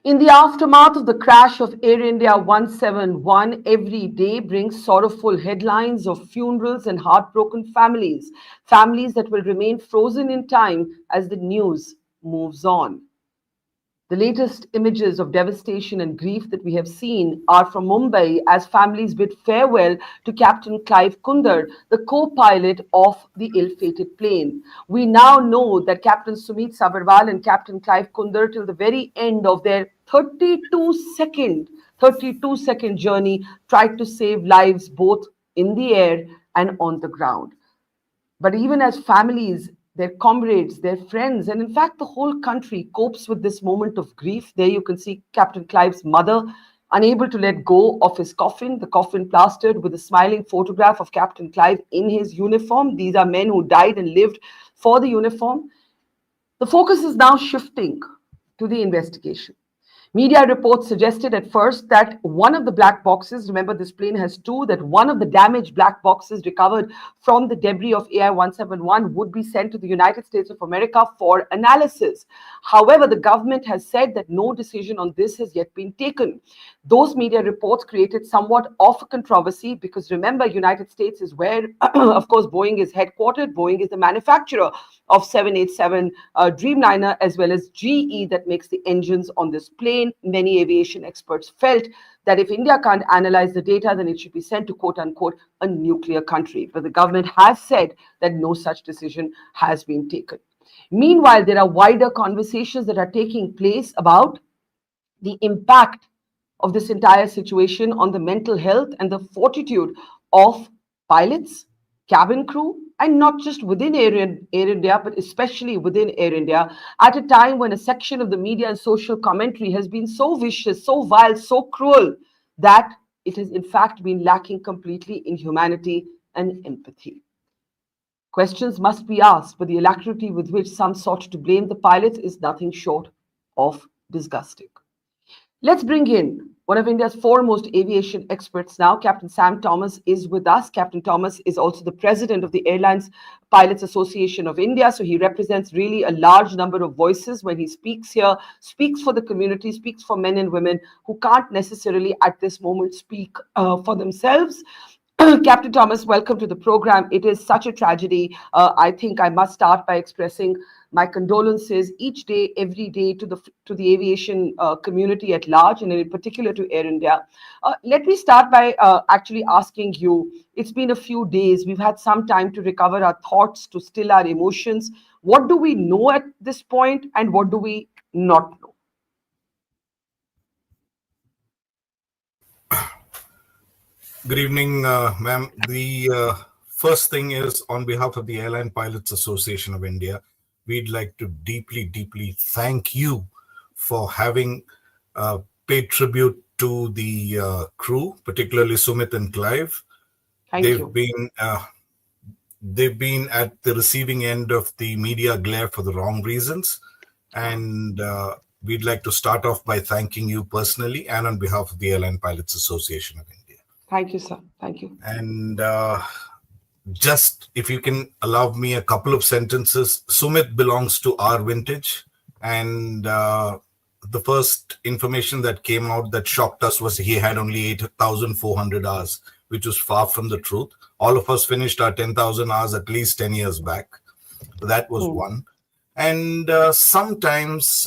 In the aftermath of the crash of Air India 171, every day brings sorrowful headlines of funerals and heartbroken families, families that will remain frozen in time as the news moves on. The latest images of devastation and grief that we have seen are from Mumbai as families bid farewell to Captain Clive Kunder, the co pilot of the ill fated plane. We now know that Captain Sumeet Sabharwal and Captain Clive Kunder, till the very end of their 32-second journey, tried to save lives both in the air and on the ground. But even as families, their comrades, their friends, and in fact the whole country copes with this moment of grief. There you can see Captain Clive's mother unable to let go of his coffin, the coffin plastered with a smiling photograph of Captain Clive in his uniform. These are men who died and lived for the uniform. The focus is now shifting to the investigation. Media reports suggested at first that one of the black boxes, remember this plane has two, that one of the damaged black boxes recovered from the debris of AI 171 would be sent to the United States of America for analysis. However, the government has said that no decision on this has yet been taken. Those media reports created somewhat of a controversy because remember, United States is where, of course, Boeing is headquartered. Boeing is the manufacturer of 787 Dreamliner as well as GE that makes the engines on this plane. Many aviation experts felt that if India can't analyze the data, then it should be sent to quote unquote a nuclear country. But the government has said that no such decision has been taken. Meanwhile, there are wider conversations that are taking place about the impact of this entire situation on the mental health and the fortitude of pilots, cabin crew, and not just within Air India, but especially within Air India, at a time when a section of the media and social commentary has been so vicious, so vile, so cruel, that it has in fact been lacking completely in humanity and empathy. Questions must be asked, but the alacrity with which some sought to blame the pilots is nothing short of disgusting. Let's bring in one of India's foremost aviation experts now. Captain Sam Thomas is with us. Captain Thomas is also the president of the Airlines Pilots Association of India. So he represents really a large number of voices when he speaks here, speaks for the community, speaks for men and women who can't necessarily at this moment speak for themselves. Captain Thomas, welcome to the program. It is such a tragedy. I think I must start by expressing my condolences each day, every day to the aviation community at large, and in particular to Air India. Let me start by actually asking you. It's been a few days. We've had some time to recover our thoughts, to still our emotions. What do we know at this point, and what do we not know? Good evening, ma'am. The first thing is, on behalf of the Airline Pilots Association of India, we'd like to deeply, deeply thank you for having paid tribute to the crew, particularly Sumeet and Clive. Thank you. They've been at the receiving end of the media glare for the wrong reasons, and we'd like to start off by thanking you personally and on behalf of the Airline Pilots Association of India. Thank you, sir. Thank you. And just if you can allow me a couple of sentences, Sumit belongs to our vintage. And the first information that came out that shocked us was he had only 8,400 hours, which was far from the truth. All of us finished our 10,000 hours at least 10 years back. That was one. And sometimes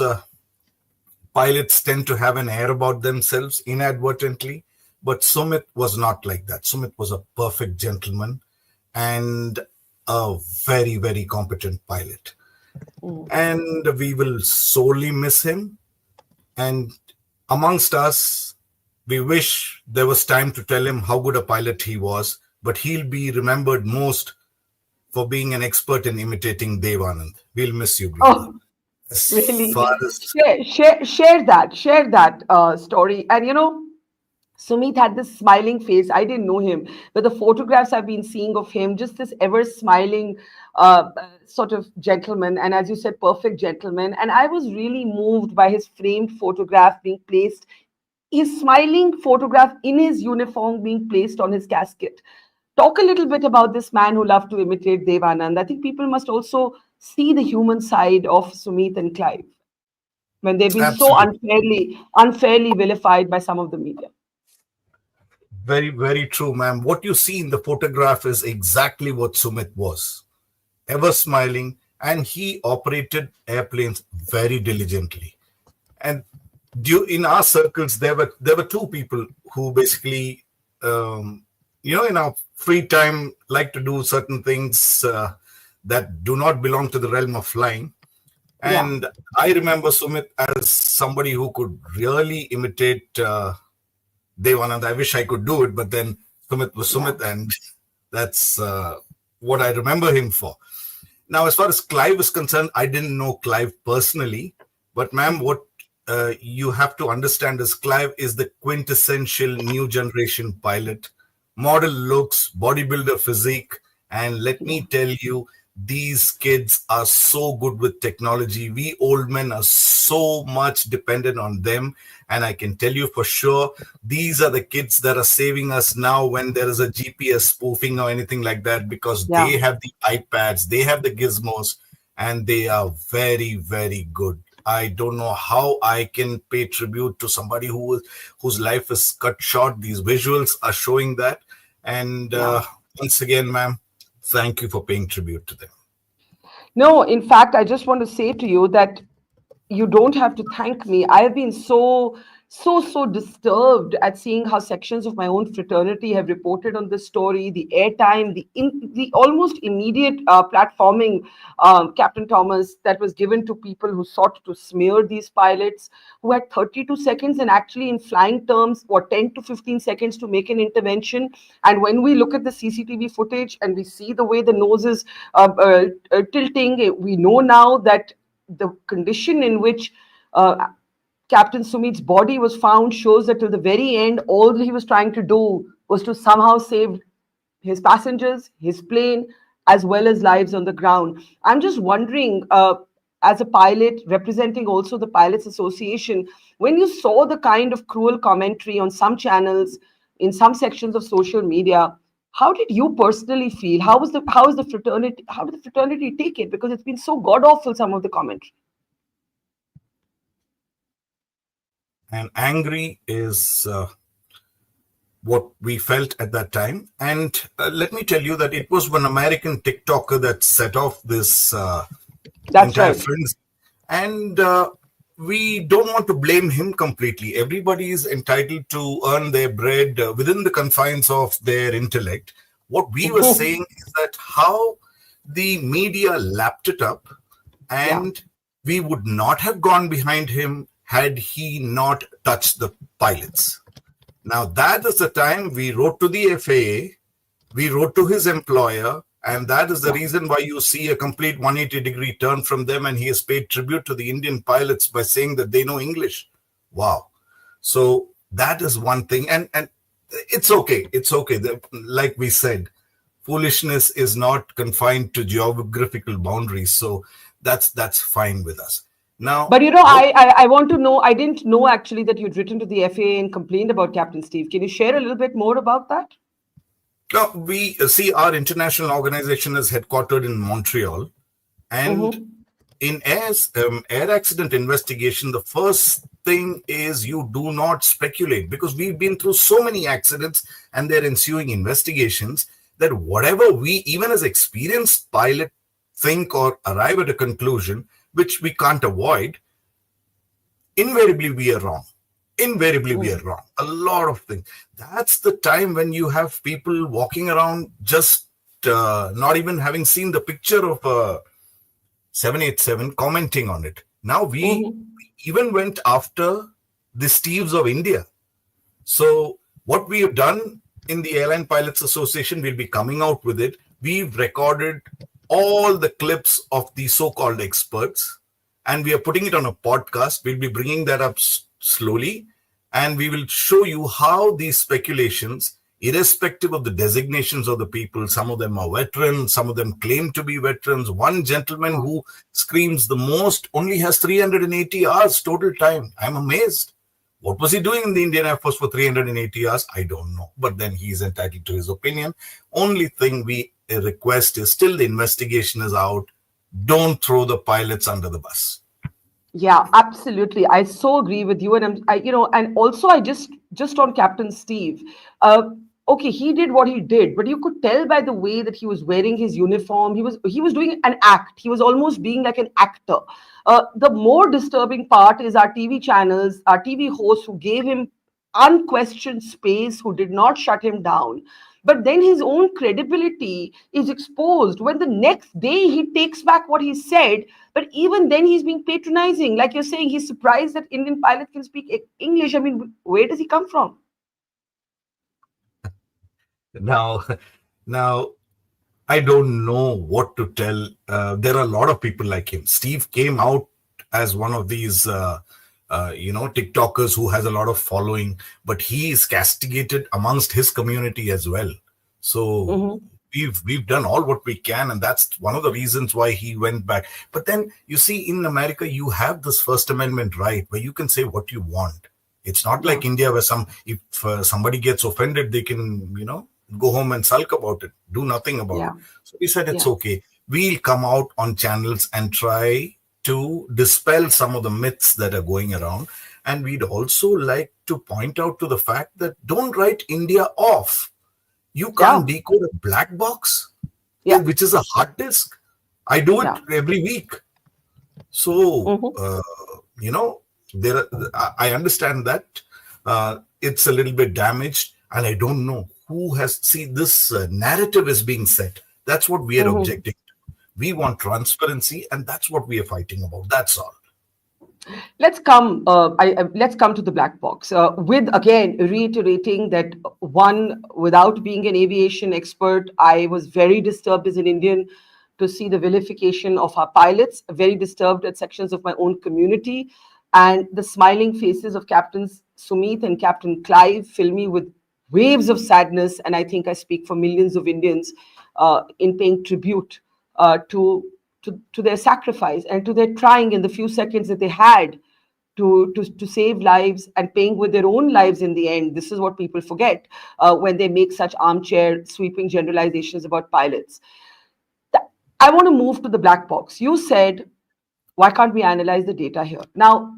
pilots tend to have an air about themselves inadvertently. But Sumit was not like that. Sumit was a perfect gentleman and a very, very competent pilot. And we will sorely miss him. And amongst us, we wish there was time to tell him how good a pilot he was, but he'll be remembered most for being an expert in imitating Dev Anand. We'll miss you, brother. Really? Share that story. And Sumeet had this smiling face. I didn't know him, but the photographs I've been seeing of him, just this ever smiling sort of gentleman. And as you said, perfect gentleman. And I was really moved by his framed photograph being placed, his smiling photograph in his uniform being placed on his casket. Talk a little bit about this man who loved to imitate Dev Anand. I think people must also see the human side of Sumeet and Clive. when they've been so Absolutely. unfairly vilified by some of the media. Very, very true, ma'am. What you see in the photograph is exactly what Sumit was, ever smiling, and he operated airplanes very diligently. And in our circles, there were two people who basically, in our free time, like to do certain things that do not belong to the realm of flying. Yeah, And I remember Sumit as somebody who could really imitate Devanand. I wish I could do it, but then Sumit was yeah, Sumit, and that's what I remember him for. Now, as far as Clive is concerned, I didn't know Clive personally, but ma'am, what you have to understand is Clive is the quintessential new generation pilot, model looks, bodybuilder physique, and let yeah, me tell you, these kids are so good with technology. We old men are so much dependent on them. And I can tell you for sure, these are the kids that are saving us now when there is a GPS spoofing or anything like that, because yeah. they have the iPads, they have the gizmos, and they are very, very good. I don't know how I can pay tribute to somebody whose life is cut short. These visuals are showing that. And Yeah. once again, ma'am, thank you for paying tribute to them. No, in fact, I just want to say to you that you don't have to thank me. I have been so disturbed at seeing how sections of my own fraternity have reported on this story, the airtime, the almost immediate platforming, Captain Thomas, that was given to people who sought to smear these pilots, who had 32 seconds and actually in flying terms, what, 10 to 15 seconds to make an intervention. And when we look at the CCTV footage and we see the way the nose is tilting, we know now that the condition in which Captain Sumeet's body was found shows that till the very end, all he was trying to do was to somehow save his passengers, his plane, as well as lives on the ground. I'm just wondering, as a pilot representing also the Pilots Association, when you saw the kind of cruel commentary on some channels, in some sections of social media, how did you personally feel? How did the fraternity take it? Because it's been so god awful, some of the commentary. And angry is what we felt at that time. And let me tell you that it was one American TikToker that set off this That's entire right. frenzy. And we don't want to blame him completely. Everybody is entitled to earn their bread within the confines of their intellect. What we were saying is that how the media lapped it up, Yeah. and we would not have gone behind him had he not touched the pilots. Now, that is the time we wrote to the FAA, we wrote to his employer, and that is the Yeah. reason why you see a complete 180-degree turn from them, and he has paid tribute to the Indian pilots by saying that they know English. Wow. So that is one thing. And it's okay. It's okay. Like we said, foolishness is not confined to geographical boundaries. So that's fine with us. Now, But you know, what I want to know. I didn't know actually that you'd written to the FAA and complained about Captain Steve. Can you share a little bit more about that? now we see our international organization is headquartered in Montreal, and Mm-hmm. in air accident investigation, the first thing is you do not speculate, because we've been through so many accidents and their ensuing investigations that whatever we, even as experienced pilot, think or arrive at a conclusion which we can't avoid, invariably we are wrong. Invariably we are wrong. A lot of things. That's the time when you have people walking around just not even having seen the picture of a 787 commenting on it. Now we Mm-hmm. even went after the Steves of India. So what we have done in the Airline Pilots Association, we'll be coming out with it. We've recorded all the clips of the so-called experts, and we are putting it on a podcast. We'll be bringing that up slowly, and we will show you how these speculations, irrespective of the designations of the people, some of them are veterans, some of them claim to be veterans. One gentleman who screams the most only has 380 hours total time. I'm amazed. What was he doing in the Indian Air Force for 380 hours? I don't know. But then he's entitled to his opinion. Only thing we request is, still the investigation is out, don't throw the pilots under the bus. Yeah, absolutely. I so agree with you, and and also just on Captain Steve. Uh, okay, he did what he did, but you could tell by the way that he was wearing his uniform. He was doing an act. He was almost being like an actor. The more disturbing part is our TV channels, our TV hosts who gave him unquestioned space, who did not shut him down. But then his own credibility is exposed when the next day he takes back what he said. But even then, he's being patronizing. Like you're saying, he's surprised that Indian pilot can speak English. I mean, where does he come from? Now, now I don't know what to tell. There are a lot of people like him. Steve came out as one of these, TikTokers who has a lot of following, but he is castigated amongst his community as well. So Hmm. we've done all what we can, and that's one of the reasons why he went back. But then you see, in America, you have this First Amendment right where you can say what you want. It's not Yeah, like India where if somebody gets offended, they can go home and sulk about it, do nothing about it. yeah, So we said it's yeah, okay. We'll come out on channels and try to dispel some of the myths that are going around. And we'd also like to point out to the fact that don't write India off. You yeah, can't decode a black box, yeah, which is a hard disk. I do it yeah. every week. So, Hmm. there. I understand that it's a little bit damaged, and I don't know who has. See, this narrative is being set. That's what we are Hmm. objecting to. We want transparency, and that's what we are fighting about. That's all. Let's come to the black box. With again reiterating that one, without being an aviation expert, I was very disturbed as an Indian to see the vilification of our pilots. Very disturbed at sections of my own community, and the smiling faces of Captains Sumeet and Captain Clive fill me with waves of sadness. And I think I speak for millions of Indians in paying tribute to their sacrifice and to their trying in the few seconds that they had to save lives and paying with their own lives in the end. This is what people forget when they make such armchair sweeping generalizations about pilots. Th- I want to move to the black box. You said, why can't we analyze the data here? Now,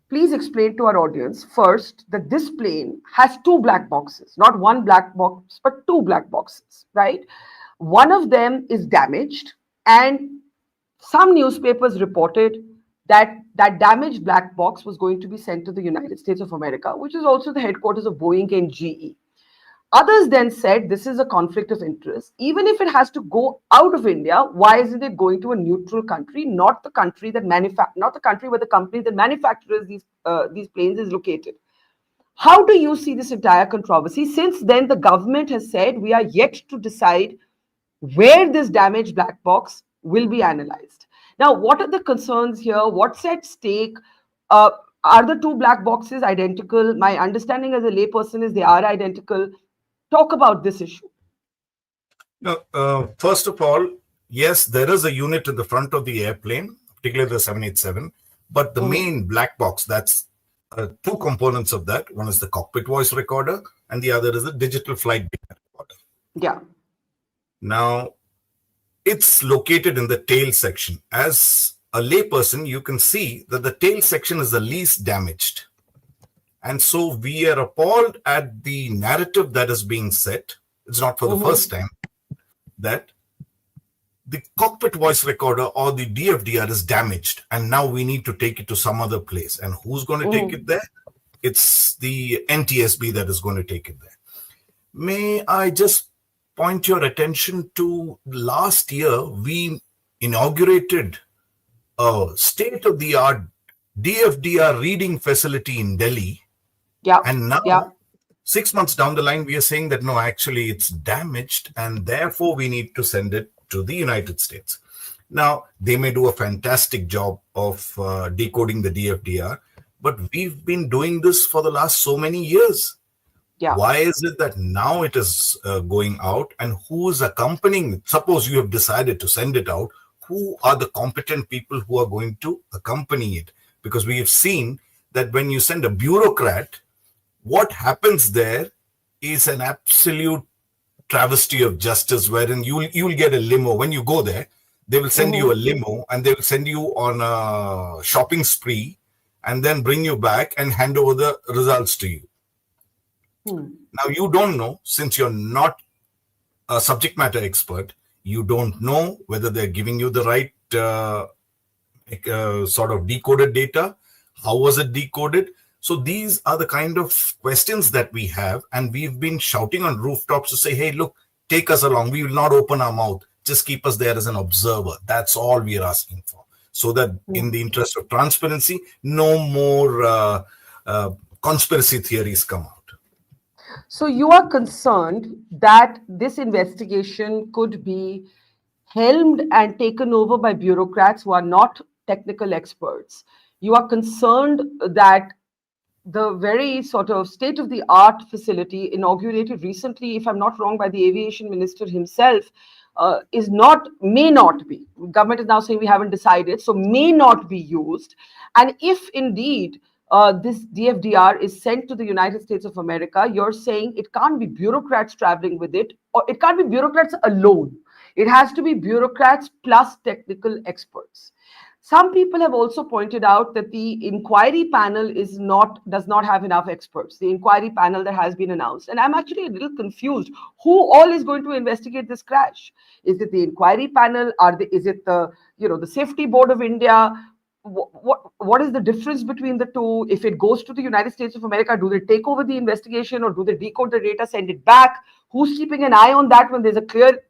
please explain to our audience first that this plane has two black boxes, not one black box, but two black boxes, right? One of them is damaged, and some newspapers reported that that damaged black box was going to be sent to the United States of America, which is also the headquarters of Boeing and GE. Others then said this is a conflict of interest. Even if it has to go out of India, why isn't it going to a neutral country, not the country that not the country where the company that manufactures these planes is located? How do you see this entire controversy? Since then, the government has said we are yet to decide where this damaged black box will be analyzed. Now, what are the concerns here? What's at stake? Uh, are the two black boxes identical? My understanding as a layperson is they are identical. Talk about this issue. No, first of all, yes, there is a unit in the front of the airplane, particularly the 787. But the Mhm. main black box, that's two components of that. One is the cockpit voice recorder, and the other is the digital flight data recorder. Yeah. Now, it's located in the tail section. As a layperson, you can see that the tail section is the least damaged. And so we are appalled at the narrative that is being set. It's not for the Hmm. first time that the cockpit voice recorder or the DFDR is damaged, and now we need to take it to some other place. And who's going to take Hmm. it there? It's the NTSB that is going to take it there. May I just point your attention to last year, we inaugurated a state of the art DFDR reading facility in Delhi. Yeah. And Yeah. now, 6 months down the line, we are saying that no, actually, it's damaged, and therefore we need to send it to the United States. Now, they may do a fantastic job of decoding the DFDR, but we've been doing this for the last so many years. Yeah. Why is it that now it is going out, and who is accompanying it? Suppose you have decided to send it out, who are the competent people who are going to accompany it? Because we have seen that when you send a bureaucrat, what happens there is an absolute travesty of justice, wherein you'll get a limo when you go there. They will send you a Mm-hmm. limo and they will send you on a shopping spree and then bring you back and hand over the results to you. Hmm. Now, you don't know, since you're not a subject matter expert, you don't know whether they're giving you the right sort of decoded data. How was it decoded? So these are the kind of questions that we have, and we've been shouting on rooftops to say, hey, look, take us along. We will not open our mouth. Just keep us there as an observer. That's all we are asking for. So that Hmm. in the interest of transparency, no more uh, conspiracy theories come out. So you are concerned that this investigation could be helmed and taken over by bureaucrats who are not technical experts. You are concerned that the very sort of state of the art facility inaugurated recently, if I'm not wrong, by the aviation minister himself, is not, may not be. Government is now saying we haven't decided, so may not be used. And if indeed this DFDR is sent to the United States of America, you're saying it can't be bureaucrats traveling with it, or it can't be bureaucrats alone. It has to be bureaucrats plus technical experts. Some people have also pointed out that the inquiry panel does not have enough experts. The inquiry panel that has been announced, and I'm actually a little confused. Who all is going to investigate this crash? Is it the inquiry panel? Is it the Safety Board of India? What is the difference between the two? If it goes to the United States of America, do they take over the investigation or do they decode the data, send it back? Who's keeping an eye on that when there's a clear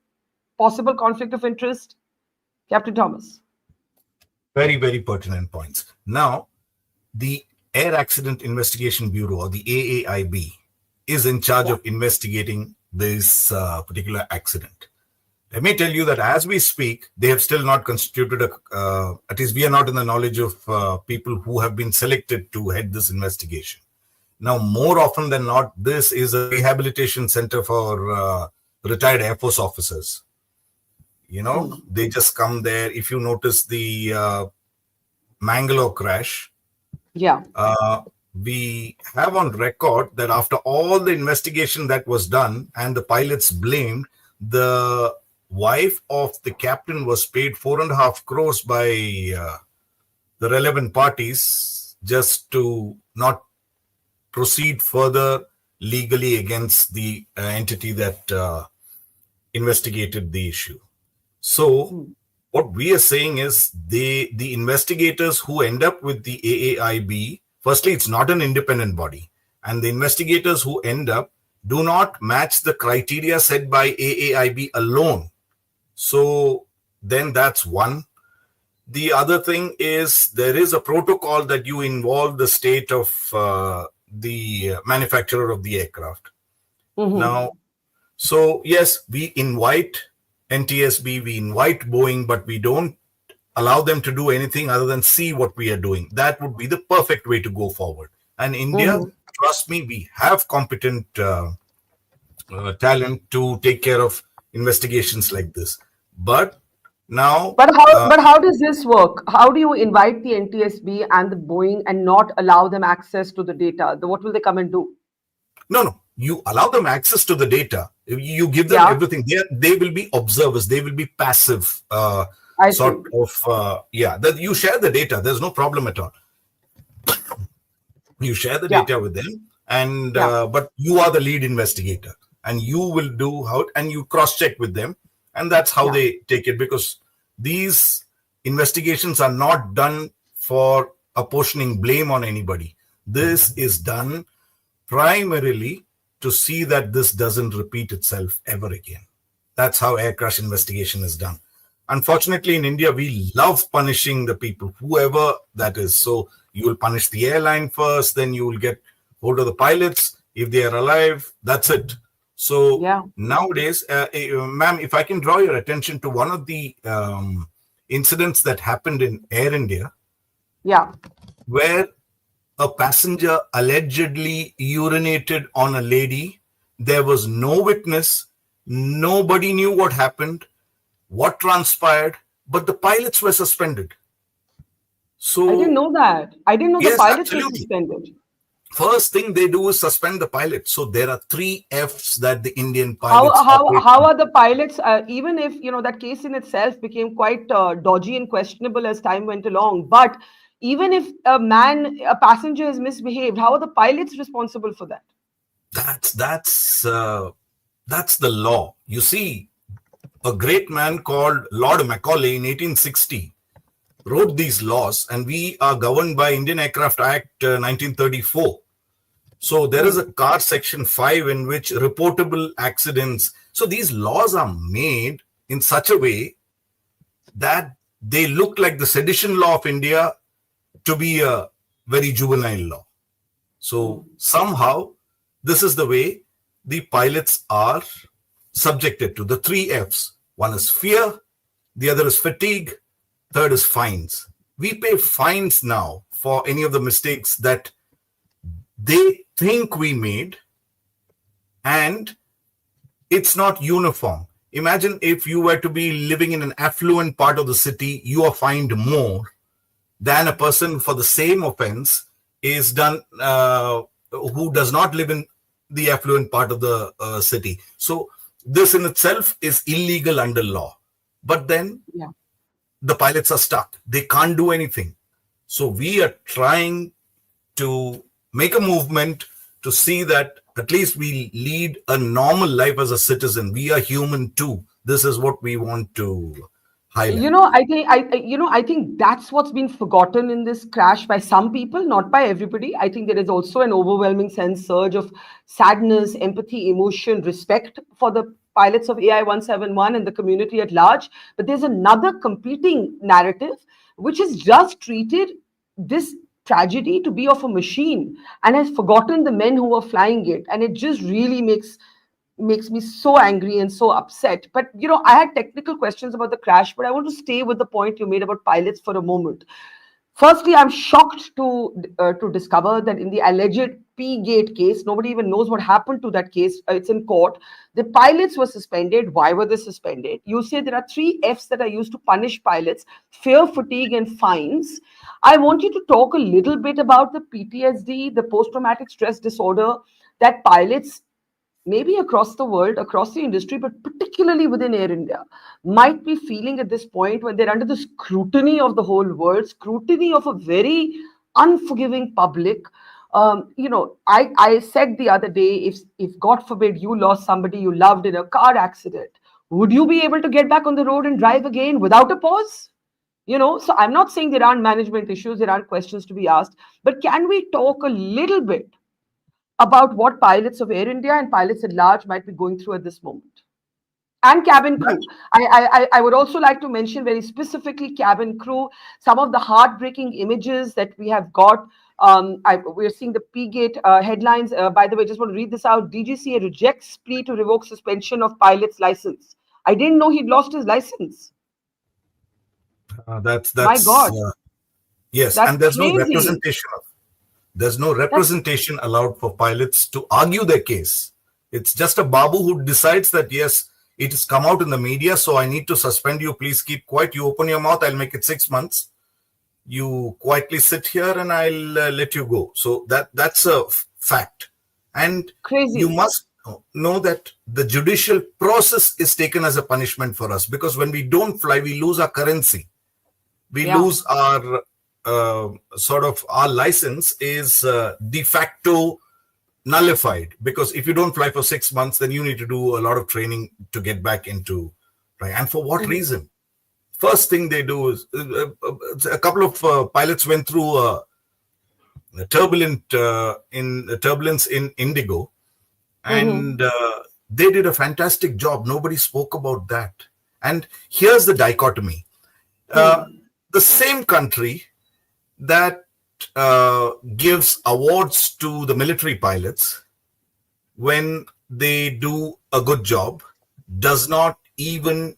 possible conflict of interest? Captain Thomas. Very, very pertinent points. Now, the Air Accident Investigation Bureau, or the AAIB, is in charge Yeah. of investigating this particular accident. Let me tell you that as we speak, they have still not constituted at least we are not in the knowledge of people who have been selected to head this investigation. Now, more often than not, this is a rehabilitation center for retired Air Force officers. Hmm. They just come there. If you notice the Mangalore crash, Yeah. we have on record that after all the investigation that was done and the pilots blamed, the wife of the captain was paid 4.5 crores by the relevant parties just to not proceed further legally against the entity that investigated the issue. So Hmm. what we are saying is the investigators who end up with the AAIB, firstly, it's not an independent body. And the investigators who end up do not match the criteria set by AAIB alone. So then that's one. The other thing is there is a protocol that you involve the state of the manufacturer of the aircraft. Hmm. Now, so yes, we invite NTSB, we invite Boeing, but we don't allow them to do anything other than see what we are doing. That would be the perfect way to go forward. And India, Hmm. trust me, we have competent talent to take care of investigations like this. But now, But how does this work? How do you invite the NTSB and the Boeing and not allow them access to the data? What will they come and do? no, you allow them access to the data. You give them Yeah, everything. They will be observers. They will be passive, I sort see. of, yeah. That you share the data. There's no problem at all. You share the Yeah, data with them, and yeah, but you are the lead investigator, and you will do how, and you cross check with them, and that's how yeah. they take it, because these investigations are not done for apportioning blame on anybody. This is done primarily to see that this doesn't repeat itself ever again. That's how air crash investigation is done. Unfortunately, in India, we love punishing the people, whoever that is. So you will punish the airline first, then you will get hold of the pilots. If they are alive, that's it. So Yeah. nowadays, ma'am, if I can draw your attention to one of the incidents that happened in Air India, Yeah. where a passenger allegedly urinated on a lady. There was no witness. Nobody knew what happened, what transpired, but the pilots were suspended. I didn't So, know that. I didn't know the yes, pilots were absolutely. suspended. First thing they do is suspend the pilot. So there are three F's that the Indian How pilots how operate how on. are the pilots? Even if that case in itself became quite dodgy and questionable as time went along, but even if a passenger is misbehaved, how are the pilots responsible for that? That's that's uh, that's the law. You see, a great man called Lord Macaulay in 1860 wrote these laws, and we are governed by Indian Aircraft Act 1934. So there is a Hmm. car section 5 in which reportable accidents. So these laws are made in such a way that they look like the sedition law of India to be a very juvenile law. So Hmm. somehow this is the way the pilots are subjected to the three F's. One is fear, the other is fatigue, third is fines. We pay fines now for any of the mistakes that they think we made, and it's not uniform. Imagine if you were to be living in an affluent part of the city, you are fined more than a person for the same offense is done who does not live in the affluent part of the city. So this in itself is illegal under law. But then Yeah. the pilots are stuck. They can't do anything. So we are trying to make a movement to see that at least we lead a normal life as a citizen. We are human too. This is what we want to highlight. I think that's what's been forgotten in this crash by some people, not by everybody. I think there is also an overwhelming sense surge of sadness, empathy, emotion, respect for the pilots of AI 171 and the community at large. But there's another competing narrative which has just treated this tragedy to be of a machine and has forgotten the men who were flying it, and it just really makes me so angry and so upset. But I had technical questions about the crash, but I want to stay with the point you made about pilots for a moment. Firstly, I'm shocked to discover that in the alleged P Gate case, nobody even knows what happened to that case. It's in court. The pilots were suspended. Why were they suspended? You say there are three F's that are used to punish pilots: fear, fatigue, and fines. I want you to talk a little bit about the PTSD, the post traumatic stress disorder that pilots maybe across the world, across the industry, but particularly within Air India, might be feeling at this point when they're under the scrutiny of the whole world, scrutiny of a very unforgiving public. I said the other day, if God forbid you lost somebody you loved in a car accident, would you be able to get back on the road and drive again without a pause? So I'm not saying there aren't management issues, there aren't questions to be asked, but can we talk a little bit about what pilots of Air India and pilots at large might be going through at this moment? And cabin crew. I would also like to mention very specifically cabin crew, some of the heartbreaking images that we have got. We're seeing the P-Gate headlines. By the way, just want to read this out. DGCA rejects plea to revoke suspension of pilot's license. I didn't know he'd lost his license. That's My that's God, yes, that's and there's no crazy. representation of there's no That's representation allowed for pilots to argue their case. It's just a babu who decides that yes, it has come out in the media, so I need to suspend you. Please keep quiet. You open your mouth, I'll make it 6 months. You quietly sit here, and I'll let you go. So that's a fact, and you crazy. must know that the judicial process is taken as a punishment for us, because when we don't fly, we lose our currency, we Yeah. lose our sort of our license is de facto nullified, because if you don't fly for 6 months, then you need to do a lot of training to get back into right. And for what Mhm. reason? First thing they do is a couple of pilots went through a turbulence in Indigo, Mhm. and they did a fantastic job. Nobody spoke about that. And here's the dichotomy: uh, Hmm. the same country that gives awards to the military pilots when they do a good job does not even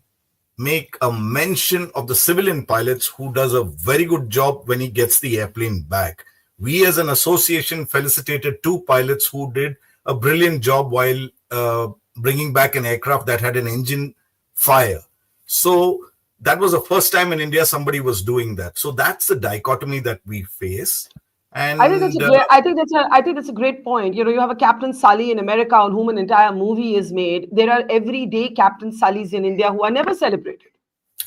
make a mention of the civilian pilots who does a very good job when he gets the airplane back. We as an association felicitated two pilots who did a brilliant job while bringing back an aircraft that had an engine fire. So that was the first time in India somebody was doing that. So that's the dichotomy that we face. I think that's And a great. I think that's a great point. You have a Captain Sully in America on whom an entire movie is made. There are everyday Captain Sullys in India who are never celebrated.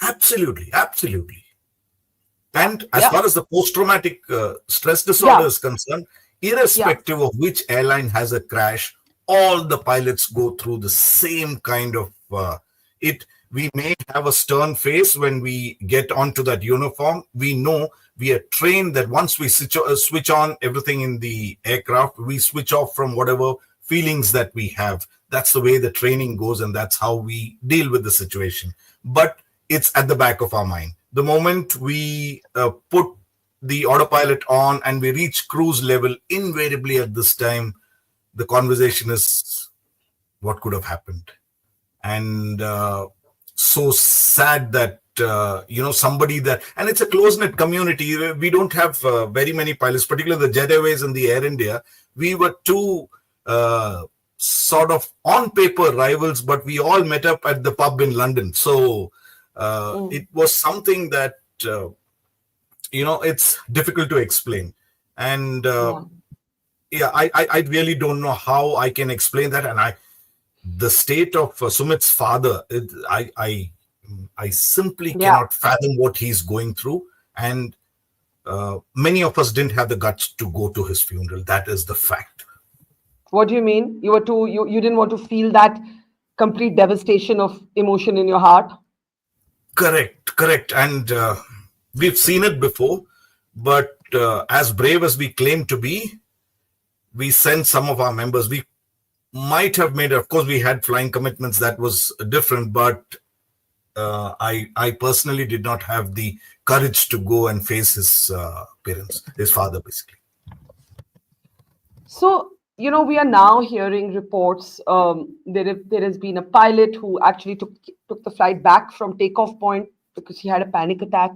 absolutely, absolutely. And as Yeah, far as the post-traumatic stress disorder yeah, is concerned, yeah. irrespective of which airline has a crash, all the pilots go through the same kind of it. We may have a stern face when we get onto that uniform. We know we are trained that once we switch on everything in the aircraft, we switch off from whatever feelings that we have. That's the way the training goes, and that's how we deal with the situation. But it's at the back of our mind. The moment we put the autopilot on and we reach cruise level, invariably at this time, the conversation is what could have happened. And so sad that somebody that, and it's a close-knit community. We don't have very many pilots, particularly the Jet Airways and the Air India. We were two sort of on paper rivals, but we all met up at the pub in London. So Mm, it was something that it's difficult to explain. And yeah. yeah, I really don't know how I can explain that. And the state of Sumit's father, I simply Yeah. cannot fathom what he's going through. And many of us didn't have the guts to go to his funeral. That is the fact. What do you mean? You were too. You didn't want to feel that complete devastation of emotion in your heart. Correct, correct. And we've seen it before, but as brave as we claim to be, we sent some of our members. We might have made, of course, we had flying commitments that was different, but I personally did not have the courage to go and face his parents, his father, basically. So, we are now hearing reports. There has been a pilot who actually took the flight back from takeoff point because he had a panic attack.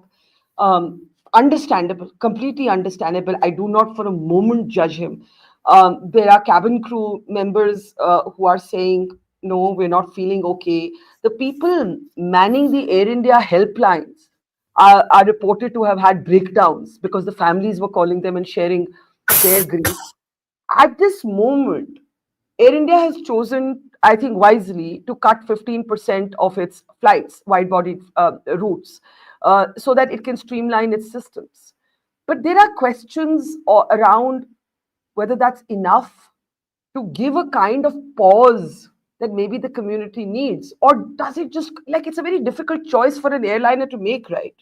Understandable, completely understandable. I do not for a moment judge him. There are cabin crew members who are saying, no, we're not feeling okay. The people manning the Air India helplines are reported to have had breakdowns because the families were calling them and sharing their grief. At this moment, Air India has chosen, I think wisely, to cut 15% of its flights, wide bodied routes, so that it can streamline its systems. But there are questions around whether that's enough to give a kind of pause that maybe the community needs, or does it just, like, it's a very difficult choice for an airliner to make, right?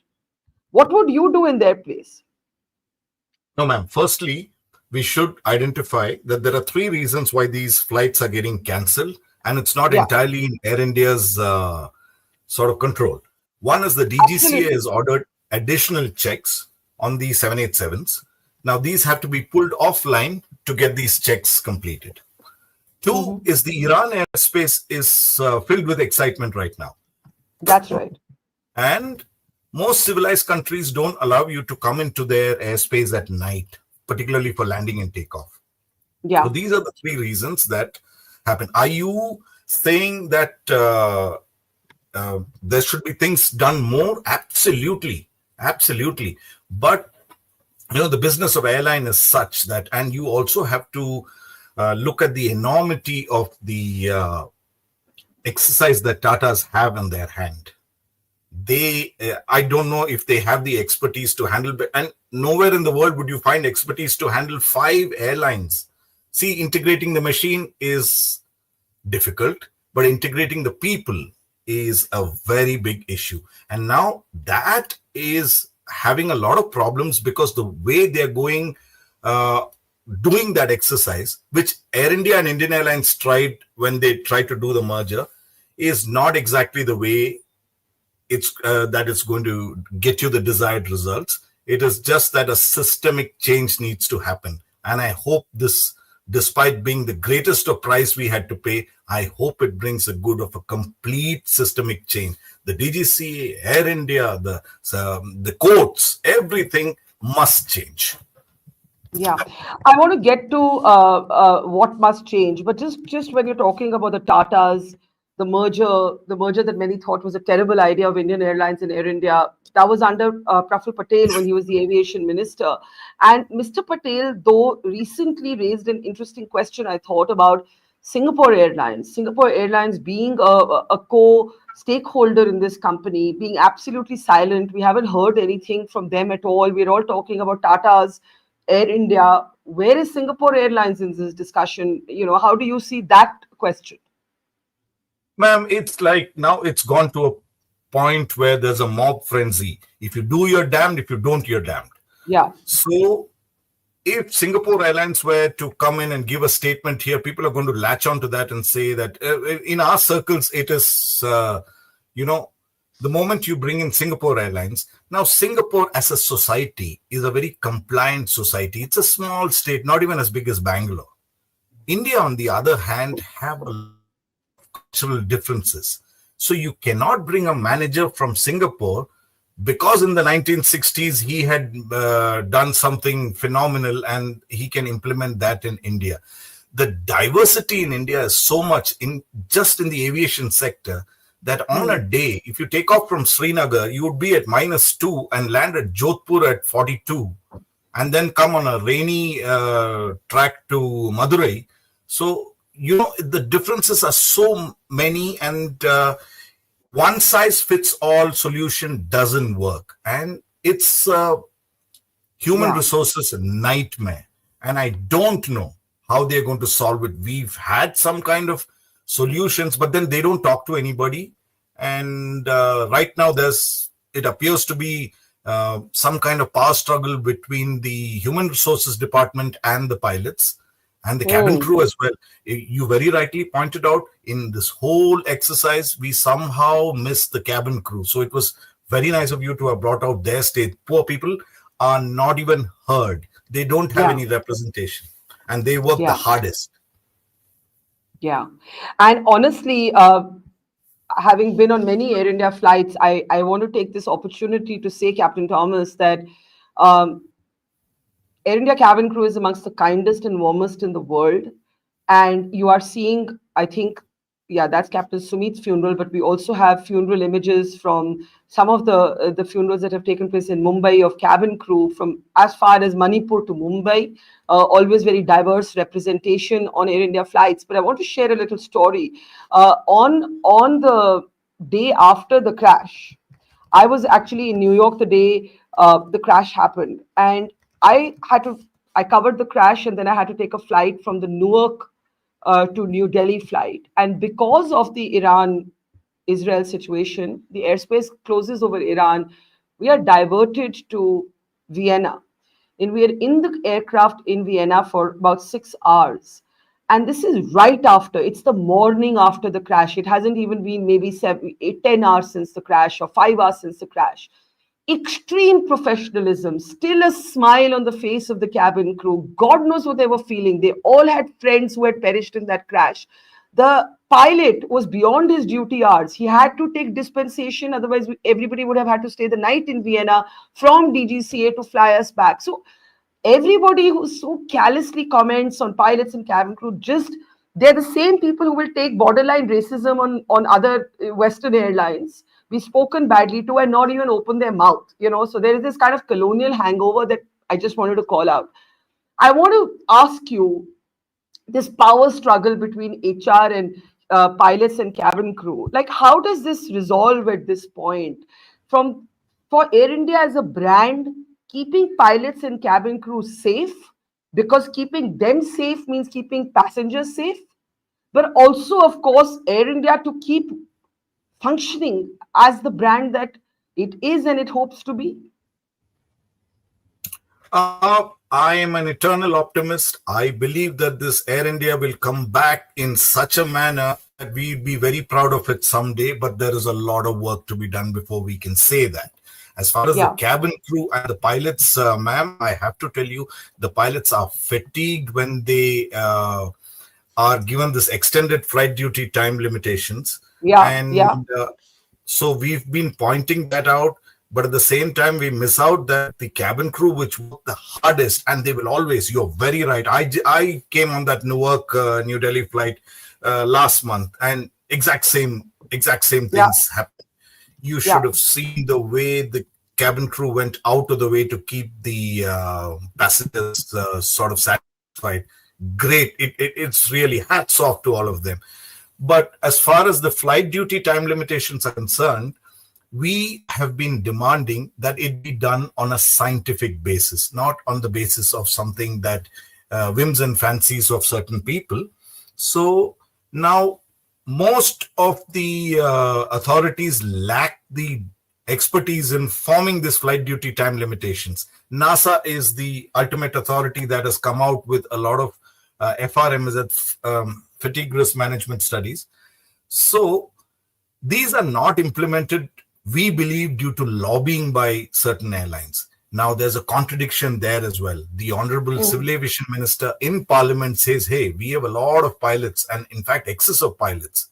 What would you do in their place? No, ma'am. Firstly, we should identify that there are three reasons why these flights are getting cancelled, and it's not Yeah, entirely in Air India's sort of control. One is the DGCA absolutely. has ordered additional checks on the 787s. Now, these have to be pulled offline to get these checks completed. Two Hmm. is the Iran airspace is filled with excitement right now. That's right. And most civilized countries don't allow you to come into their airspace at night, particularly for landing and takeoff. So Yeah. these are the three reasons that happen. Are you saying that there should be things done more? Absolutely, absolutely. But the business of airline is such that, and you also have to look at the enormity of the exercise that Tatas have in their hand. I don't know if they have the expertise to handle, and nowhere in the world would you find expertise to handle 5 airlines. See, integrating the machine is difficult, but integrating the people is a very big issue. And now that is having a lot of problems because the way they're going, uh, doing that exercise, which Air India and Indian Airlines tried when they tried to do the merger, is not exactly the way it's going to get you the desired results. It is just that a systemic change needs to happen. And I hope this, despite being the greatest of price we had to pay, I hope it brings a good of a complete systemic change. The DGC, Air India, the courts, everything must change. Yeah, I want to get to what must change, but just when you're talking about the Tatas, the merger that many thought was a terrible idea of Indian Airlines and Air India. That was under Praful Patel when he was the aviation minister. And Mr. Patel, though, recently raised an interesting question, I thought, about Singapore Airlines. Singapore Airlines being a co-stakeholder in this company, being absolutely silent. We haven't heard anything from them at all. We're all talking about Tata's Air India. Where is Singapore Airlines in this discussion? How do you see that question? Ma'am, it's like now it's gone to a point where there's a mob frenzy. If you do, you're damned. If you don't, you're damned. Yeah. So if Singapore Airlines were to come in and give a statement here, people are going to latch onto that and say that in our circles, it is, the moment you bring in Singapore Airlines, now Singapore as a society is a very compliant society. It's a small state, not even as big as Bangalore. India, on the other hand, have a cultural differences. So you cannot bring a manager from Singapore because in the 1960s he had done something phenomenal and he can implement that in India. The diversity in India is so much in the aviation sector that on a day, if you take off from Srinagar, you would be at -2 and land at Jodhpur at 42 and then come on a rainy track to Madurai. So, the differences are so many, and one size fits all solution doesn't work. And it's human resources nightmare. And I don't know how they're going to solve it. We've had some kind of solutions, but then they don't talk to anybody. And right now it appears to be some kind of power struggle between the human resources department and the pilots and the cabin crew as well. You very rightly pointed out, in this whole exercise, we somehow missed the cabin crew. So it was very nice of you to have brought out their state. Poor people are not even heard. They don't have any representation, and they work the hardest. Yeah. And honestly, having been on many Air India flights, I want to take this opportunity to say, Captain Thomas, that Air India cabin crew is amongst the kindest and warmest in the world. And you are seeing, I think, that's Captain Sumeet's funeral, but we also have funeral images from some of the funerals that have taken place in Mumbai of cabin crew from as far as Manipur to Mumbai. Always very diverse representation on Air India flights. But I want to share a little story. On the day after the crash, I was actually in New York the day the crash happened, and I covered the crash, and then I had to take a flight from the Newark to New Delhi flight. And because of the Iran-Israel situation, the airspace closes over Iran. We are diverted to Vienna. And we are in the aircraft in Vienna for about 6 hours. And this is right after, it's the morning after the crash. It hasn't even been maybe 7, 8, 10 hours since the crash, or 5 hours since the crash. Extreme professionalism, still a smile on the face of the cabin crew. God knows what they were feeling. They all had friends who had perished in that crash. The pilot was beyond his duty hours. He had to take dispensation. Otherwise, everybody would have had to stay the night in Vienna from DGCA to fly us back. So everybody who so callously comments on pilots and cabin crew, they're the same people who will take borderline racism on other Western airlines be spoken badly to and not even open their mouth, So there is this kind of colonial hangover that I just wanted to call out. I want to ask you, this power struggle between HR and pilots and cabin crew, like how does this resolve at this point? For Air India as a brand, keeping pilots and cabin crew safe, because keeping them safe means keeping passengers safe, but also, of course, Air India to keep functioning as the brand that it is and it hopes to be? I am an eternal optimist. I believe that this Air India will come back in such a manner that we'll be very proud of it someday, but there is a lot of work to be done before we can say that. As far as the cabin crew and the pilots, ma'am, I have to tell you, the pilots are fatigued when they are given this extended flight duty time limitations. So we've been pointing that out, but at the same time, we miss out that the cabin crew, which work the hardest, and they will always, you're very right. I came on that Newark, New Delhi flight last month, and exact same Yeah, things happen. You yeah, should have seen the way the cabin crew went out of the way to keep the passengers sort of satisfied. Great. It's really hats off to all of them. But as far as the flight duty time limitations are concerned, we have been demanding that it be done on a scientific basis, not on the basis of something that whims and fancies of certain people. So now most of the authorities lack the expertise in forming this flight duty time limitations. NASA is the ultimate authority that has come out with a lot of FRMs, fatigue risk management studies. So these are not implemented, we believe, due to lobbying by certain airlines. Now, there's a contradiction there as well. The Honorable mm, Civil Aviation Minister in Parliament says, hey, we have a lot of pilots and, in fact, excess of pilots.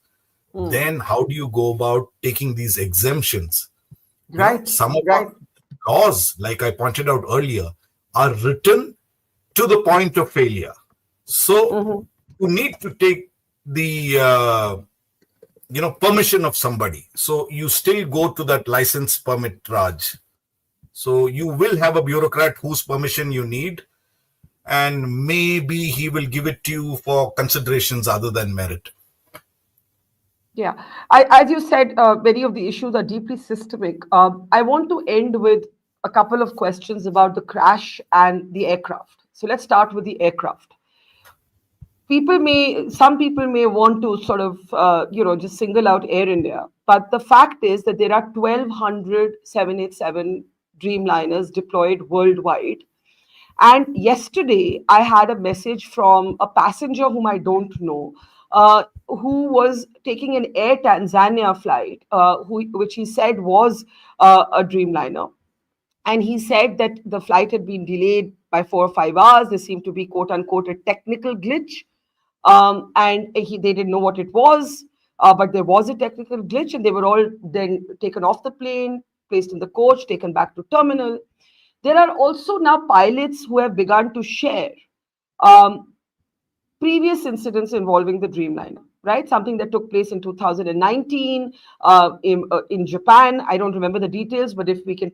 mm. Then how do you go about taking these exemptions? Right, Some of right. our laws, like I pointed out earlier, are written to the point of failure. So Hmm. you need to take the permission of somebody. So you still go to that license permit Raj. So you will have a bureaucrat whose permission you need, and maybe he will give it to you for considerations other than merit. Yeah, as you said, many of the issues are deeply systemic. I want to end with a couple of questions about the crash and the aircraft. So let's start with the aircraft. Some people may want to sort of, just single out Air India, but the fact is that there are 1,200 787 Dreamliners deployed worldwide. And yesterday, I had a message from a passenger whom I don't know, who was taking an Air Tanzania flight, which he said was a Dreamliner. And he said that the flight had been delayed by 4 or 5 hours. There seemed to be, quote unquote, a technical glitch. And they didn't know what it was, but there was a technical glitch, and they were all then taken off the plane, placed in the coach, taken back to terminal. There are also now pilots who have begun to share um, previous incidents involving the Dreamliner, right? Something that took place in 2019 in Japan. I don't remember the details, but if we can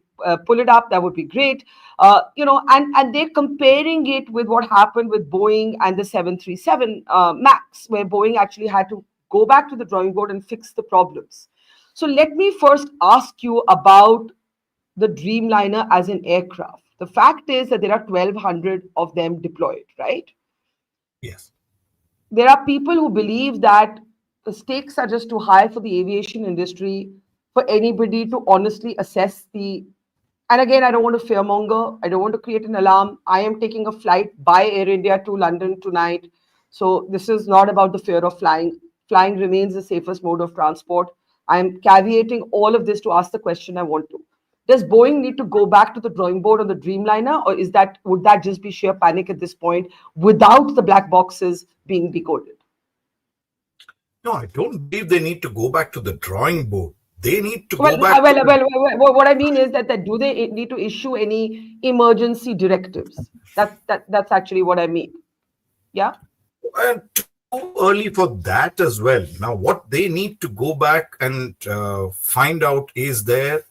pull it up, that would be great. And they're comparing it with what happened with Boeing and the 737 MAX, where Boeing actually had to go back to the drawing board and fix the problems. So let me first ask you about the Dreamliner as an aircraft. The fact is that there are 1,200 of them deployed, right? Yes. There are people who believe that the stakes are just too high for the aviation industry for anybody to honestly assess the. And again, I don't want to fearmonger. I don't want to create an alarm. I am taking a flight by Air India to London tonight. So this is not about the fear of flying. Flying remains the safest mode of transport. I am caveating all of this to ask the question I want to. Does Boeing need to go back to the drawing board on the Dreamliner, or would that just be sheer panic at this point without the black boxes being decoded? No, I don't believe they need to go back to the drawing board. They need to Well, go back to the. what I mean is that do they need to issue any emergency directives? That's actually what I mean. Yeah. Too early for that as well. Now, what they need to go back and find out is their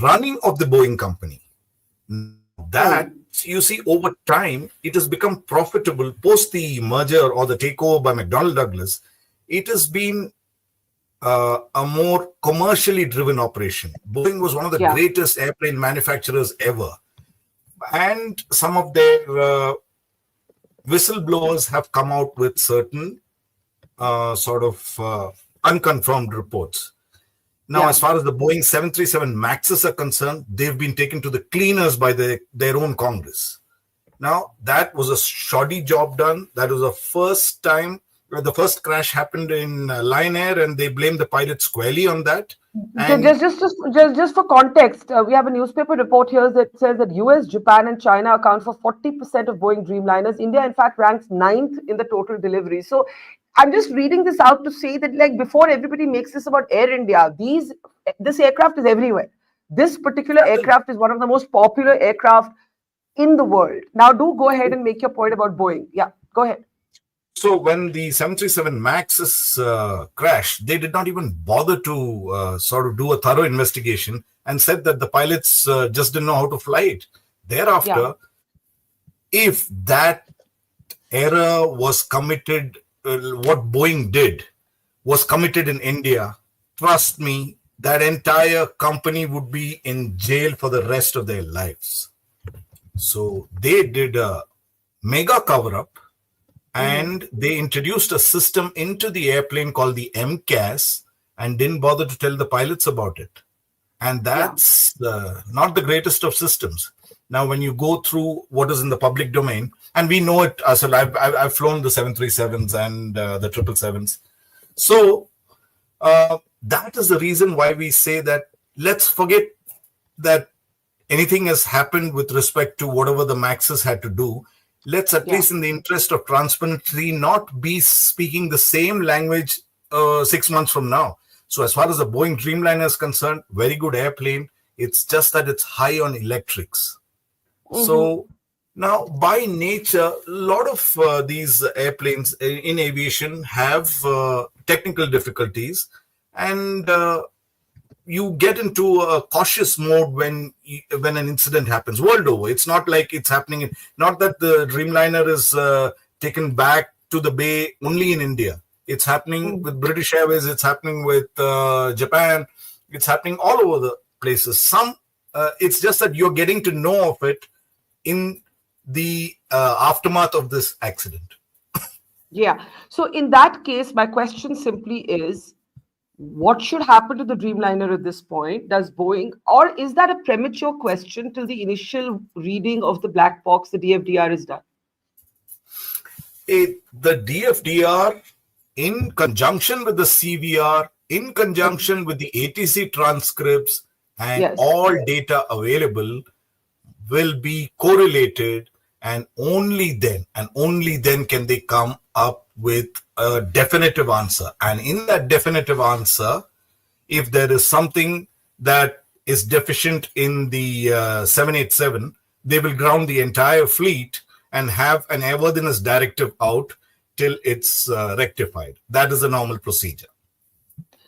running of the Boeing company. That, Hmm. you see, over time, it has become profitable post the merger or the takeover by McDonnell Douglas. It has been a more commercially driven operation. Boeing was one of the Yeah. greatest airplane manufacturers ever. And some of their whistleblowers have come out with certain unconfirmed reports. Now, Yeah. as far as the Boeing 737 Maxes are concerned, they've been taken to the cleaners by their own Congress. Now, that was a shoddy job done. That was the first time, the first crash happened in Lion Air, and they blamed the pilot squarely on that. And Just for context, we have a newspaper report here that says that US, Japan, and China account for 40% of Boeing Dreamliners. India, in fact, ranks ninth in the total delivery. So I'm just reading this out to say that, like, before everybody makes this about Air India, this aircraft is everywhere. This particular aircraft is one of the most popular aircraft in the world. Now, do go ahead and make your point about Boeing. Yeah, go ahead. So when the 737 Maxes crashed, they did not even bother to sort of do a thorough investigation and said that the pilots just didn't know how to fly it. Yeah. Thereafter, if that error was committed, what Boeing did was committed in India, trust me, that entire company would be in jail for the rest of their lives. So they did a mega cover up and they introduced a system into the airplane called the MCAS and didn't bother to tell the pilots about it. And Yeah. that's not the greatest of systems. Now, when you go through what is in the public domain, and we know it as well, I've flown the 737s and the 777s. So that is the reason why we say that let's forget that anything has happened with respect to whatever the Maxes had to do. Let's, at Yeah. least in the interest of transparency, not be speaking the same language 6 months from now. So as far as the Boeing Dreamliner is concerned, very good airplane. It's just that it's high on electrics. So now, by nature, a lot of these airplanes in aviation have technical difficulties, and you get into a cautious mode when an incident happens world over. It's not like it's happening not that the Dreamliner is taken back to the bay only in India. It's happening with British Airways. It's happening with Japan. It's happening all over the places. It's just that you're getting to know of it in the aftermath of this accident. Yeah. So in that case, my question simply is, what should happen to the Dreamliner at this point? Does Boeing, or is that a premature question till the initial reading of the black box, the DFDR, is done? The DFDR, in conjunction with the CVR, in conjunction with the ATC transcripts and Yes. all data available, will be correlated, and only then can they come up with a definitive answer. And in that definitive answer, if there is something that is deficient in the 787, they will ground the entire fleet and have an airworthiness directive out till it's rectified. That is a normal procedure.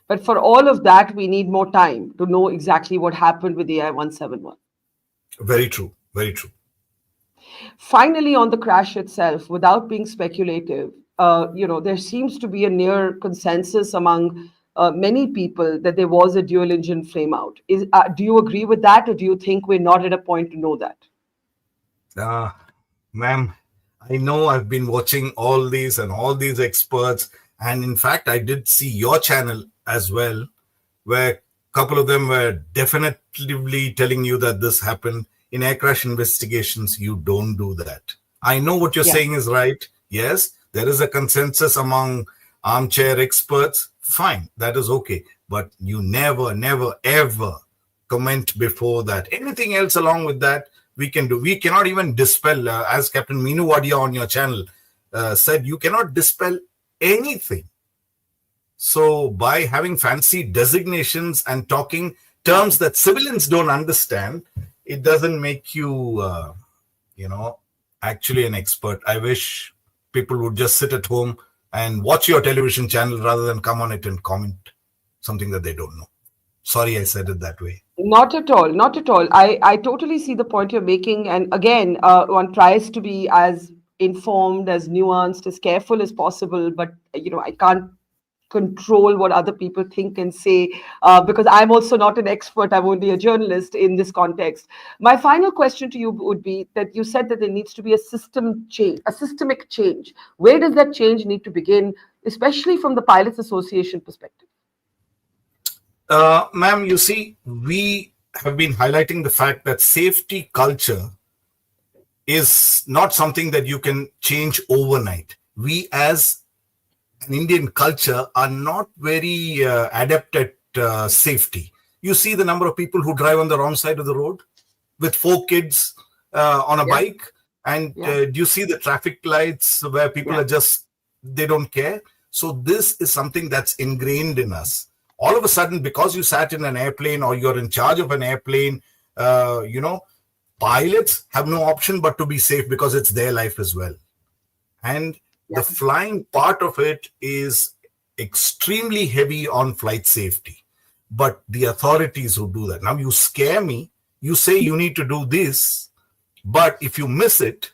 But for all of that, we need more time to know exactly what happened with the I-171. Very true. Very true. Finally, on the crash itself, without being speculative, there seems to be a near consensus among many people that there was a dual engine flame out. Do you agree with that, or do you think we're not at a point to know that? Ma'am, I know I've been watching all these and all these experts. And in fact, I did see your channel as well, where a couple of them were definitively telling you that this happened. In air crash investigations, you don't do that. I know what you're Yeah. saying is right. Yes, there is a consensus among armchair experts. Fine, that is okay. But you never, ever comment before that. Anything else along with that, we can do. We cannot even dispel, as Captain Meenu Wadia on your channel said, you cannot dispel anything. So by having fancy designations and talking terms that civilians don't understand, it doesn't make you, actually an expert. I wish people would just sit at home and watch your television channel rather than come on it and comment something that they don't know. Sorry, I said it that way. Not at all. Not at all. I totally see the point you're making. And again, one tries to be as informed, as nuanced, as careful as possible. But, I can't control what other people think and say because I'm also not an expert. I'm only a journalist in this context. My final question to you would be that you said that there needs to be a system change, a systemic change. Where does that change need to begin, especially from the Pilots Association perspective? Ma'am, you see, we have been highlighting the fact that safety culture is not something that you can change overnight. We as an Indian culture are not very adept at safety. You see the number of people who drive on the wrong side of the road with 4 kids on a Yeah. bike. And Yeah. do you see the traffic lights where people Yeah. are just, they don't care? So this is something that's ingrained in us. All of a sudden, because you sat in an airplane or you're in charge of an airplane, pilots have no option but to be safe because it's their life as well. And The flying part of it is extremely heavy on flight safety. But the authorities who do that, now you scare me, you say you need to do this, but if you miss it,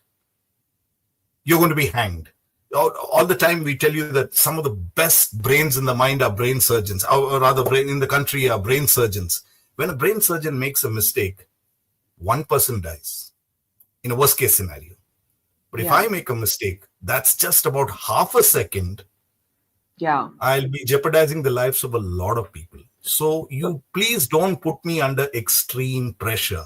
you're going to be hanged. All the time we tell you that some of the best brains in the mind are brain surgeons, or rather brain in the country are brain surgeons. When a brain surgeon makes a mistake, one person dies in a worst case scenario. But if I make a mistake, that's just about half a second. Yeah. I'll be jeopardizing the lives of a lot of people. So you please don't put me under extreme pressure.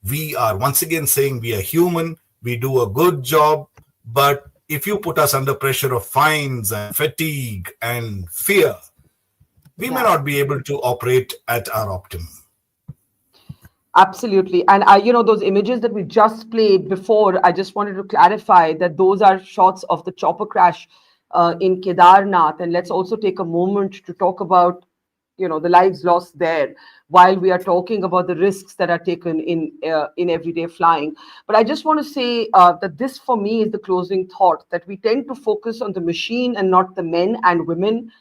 We are once again saying we are human, we do a good job, but if you put us under pressure of fines and fatigue and fear, we may not be able to operate at our optimum. Absolutely. And those images that we just played before, I just wanted to clarify that those are shots of the chopper crash in Kedarnath. And let's also take a moment to talk about, the lives lost there while we are talking about the risks that are taken in everyday flying. But I just want to say that this, for me, is the closing thought, that we tend to focus on the machine and not the men and women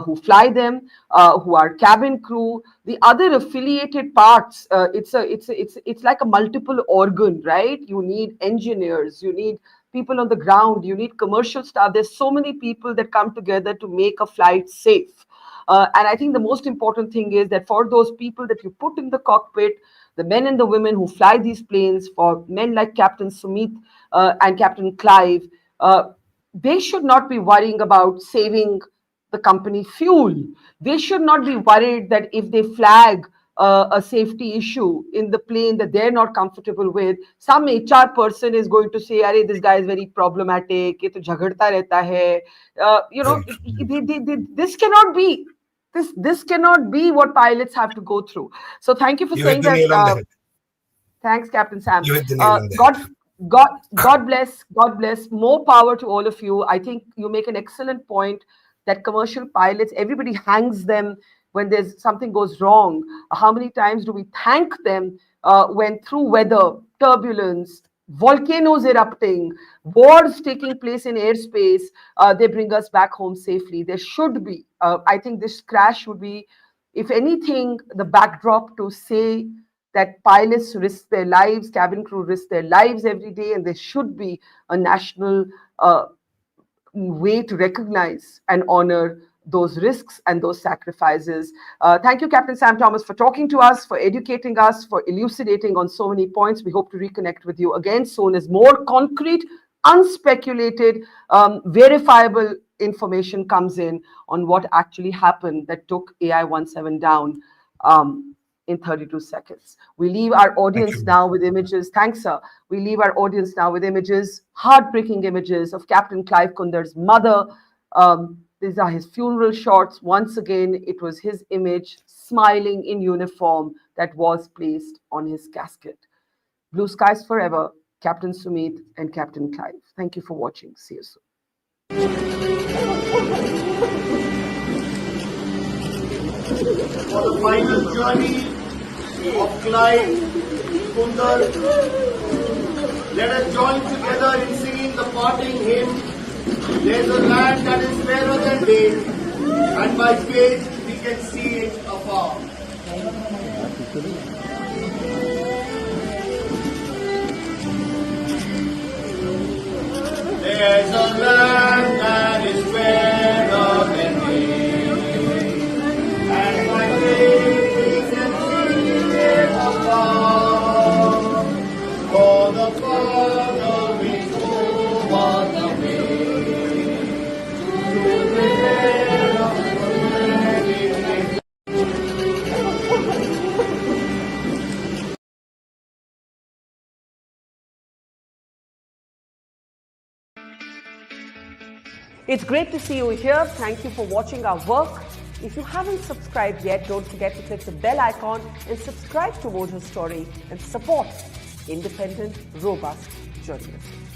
who fly them, who are cabin crew, the other affiliated parts. It's like a multiple organ, right? You need engineers, you need people on the ground, you need commercial staff. There's so many people that come together to make a flight safe. And I think the most important thing is that for those people that you put in the cockpit, the men and the women who fly these planes, for men like Captain Sumeet and Captain Clive, they should not be worrying about saving the company fuel. They should not be worried that if they flag a safety issue in the plane that they're not comfortable with, some HR person is going to say, "Arey, this guy is very problematic. Ye to jhagdta rehta hai." This cannot be. This cannot be what pilots have to go through. So thank you for saying that. Thanks, Captain Sam. God bless. More power to all of you. I think you make an excellent point that commercial pilots, everybody hangs them when there's something goes wrong. How many times do we thank them when through weather, turbulence, volcanoes erupting, wars taking place in airspace, they bring us back home safely? There should be, I think this crash would be, if anything, the backdrop to say that pilots risk their lives, cabin crew risk their lives every day, and there should be a national way to recognize and honor those risks and those sacrifices. Thank you, Captain Sam Thomas, for talking to us, for educating us, for elucidating on so many points. We hope to reconnect with you again soon as more concrete, unspeculated, verifiable information comes in on what actually happened that took AI-17 down in 32 seconds. We leave our audience now with images. Thanks, sir. We leave our audience now with images, heartbreaking images of Captain Clive Kunder's mother. These are his funeral shots. Once again, it was his image smiling in uniform that was placed on his casket. Blue skies forever, Captain Sumeet and Captain Clive. Thank you for watching. See you soon. For the final journey of Clive, Kunder, let us join together in singing the parting hymn. There's a land that is fairer than day, and by faith we can see it afar. There's a land that is fairer than day, and by faith we can see it afar. For the Father is over the way. It's great to see you here. Thank you for watching our work. If you haven't subscribed yet, don't forget to click the bell icon and subscribe to Mojo Story and support independent, robust journalism.